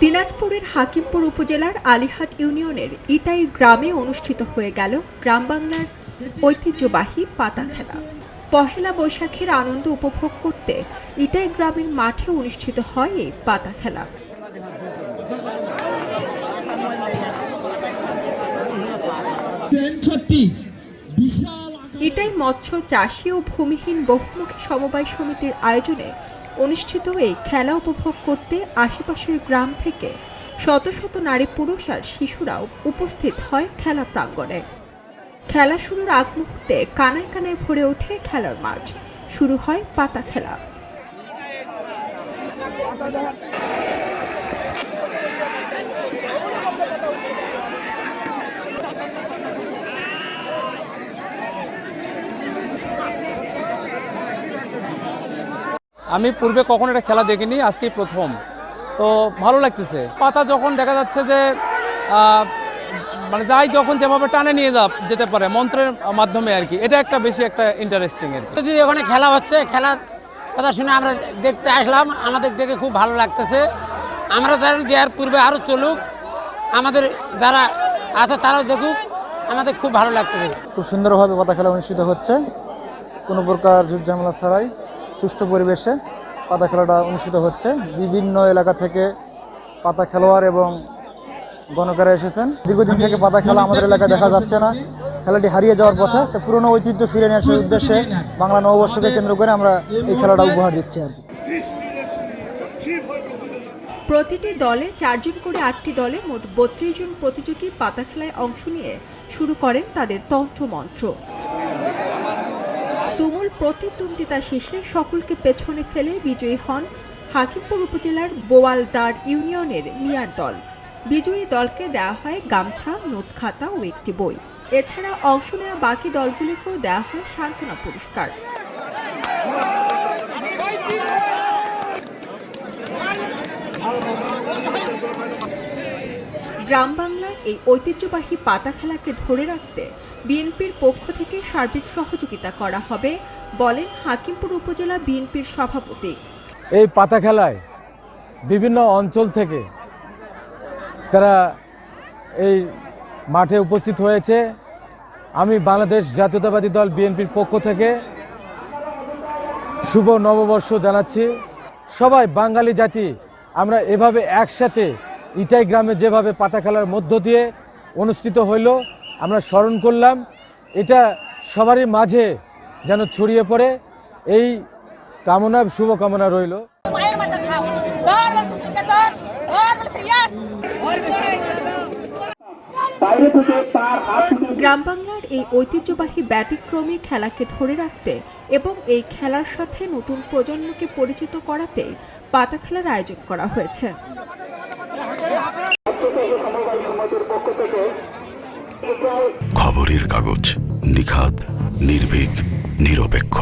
দিনাজপুরের হাকিমপুর উপজেলার আলিহাট ইউনিয়নের ইটাই গ্রামে অনুষ্ঠিত হয়ে গেল গ্রাম বাংলার ঐতিহ্যবাহী পাতা খেলা। পহেলা বৈশাখের আনন্দ উপভোগ করতে ইটাই গ্রামের মাঠে অনুষ্ঠিত হয় এই পাতা খেলা। ইটাই মৎস্য চাষী ও ভূমিহীন বহুমুখী সমবায় সমিতির আয়োজনে অনুষ্ঠিত এই খেলা উপভোগ করতে আশেপাশের গ্রাম থেকে শত শত নারী পুরুষ আর শিশুরাও উপস্থিত হয় খেলা প্রাঙ্গণে। খেলা শুরুর আগ মুহূর্তে কানায় কানায় ভরে ওঠে খেলার মাঠ। শুরু হয় পাতা খেলা। আমি পূর্বে কখনো এটা খেলা দেখিনি, আজকেই প্রথম। তো ভালো লাগতেছে। পাতা যখন দেখা যাচ্ছে যে মানে যাই যখন যেভাবে টানে নিয়ে যেতে পারে মন্ত্রের মাধ্যমে আর কি, এটা একটা বেশি একটা ইন্টারেস্টিং আর কি। ওখানে খেলা হচ্ছে, খেলার কথা শুনে আমরা দেখতে আসলাম, আমাদের দেখে খুব ভালো লাগতেছে। আমরা জানি যে আর পূর্বে আরও চলুক, আমাদের যারা আছে তারাও দেখুক, আমাদের খুব ভালো লাগতেছে। খুব সুন্দরভাবে পাতা খেলা অনুষ্ঠিত হচ্ছে, কোনো প্রকার ঝুটঝামেলা ছাড়াই সুষ্ঠু পরিবেশে পাতা খেলাটা অনুষ্ঠিত হচ্ছে। বিভিন্ন এলাকা থেকে পাতা খেলোয়াড় এবং গণকেরা এসেছেন। দীর্ঘদিন থেকে পাতা খেলা আমাদের এলাকায় দেখা যাচ্ছে না, খেলাটি হারিয়ে যাওয়ার পথে। তো পুরনো ঐতিহ্য ফিরে নিয়ে আসার উদ্দেশ্যে বাংলা নববর্ষকে কেন্দ্র করে আমরা এই খেলাটা উপহার দিচ্ছি আর কি। প্রতিটি দলে 4 জন করে 8টি দলে মোট 32 জন প্রতিযোগী পাতা খেলায় অংশ নিয়ে শুরু করেন তাদের তন্ত্রমন্ত্র। তুমুল প্রতিদ্বন্দ্বিতা শেষে সকলকে পেছনে ফেলে বিজয়ী হন হাকিমপুর উপজেলার বোয়ালদার ইউনিয়নের মিয়ার দল। বিজয়ী দলকে দেওয়া হয় গামছা, নোট খাতা ও একটি বই। এছাড়া অংশ নেওয়া বাকি দলগুলিকেও দেওয়া হয় সান্ত্বনা পুরস্কার। গ্রাম বাংলার এই ঐতিহ্যবাহী পাতা খেলাকে ধরে রাখতে বিএনপির পক্ষ থেকে সার্বিক সহযোগিতা করা হবে বলেন হাকিমপুর উপজেলা বিএনপির সভাপতি। এই পাতা খেলায় বিভিন্ন অঞ্চল থেকে তারা এই মাঠে উপস্থিত হয়েছে। আমি বাংলাদেশ জাতীয়তাবাদী দল বিএনপির পক্ষ থেকে শুভ নববর্ষ জানাচ্ছি। সবাই বাঙালি জাতি আমরা এভাবে একসাথে ইটাই গ্রামে যেভাবে পাতা খেলার মধ্য দিয়ে অনুষ্ঠিত হইল আমরা স্মরণ করলাম। এটা সবারই মাঝে যেন ছড়িয়ে পড়ে, এই কামনা শুভকামনা রইল। গ্রাম বাংলার এই ঐতিহ্যবাহী ব্যতিক্রমী খেলাকে ধরে রাখতে এবং এই খেলার সাথে নতুন প্রজন্মকে পরিচিত করাতে পাতা খেলার আয়োজন করা হয়েছে। খবরের কাগজ, নিখাদ, নির্ভীক, নিরপেক্ষ।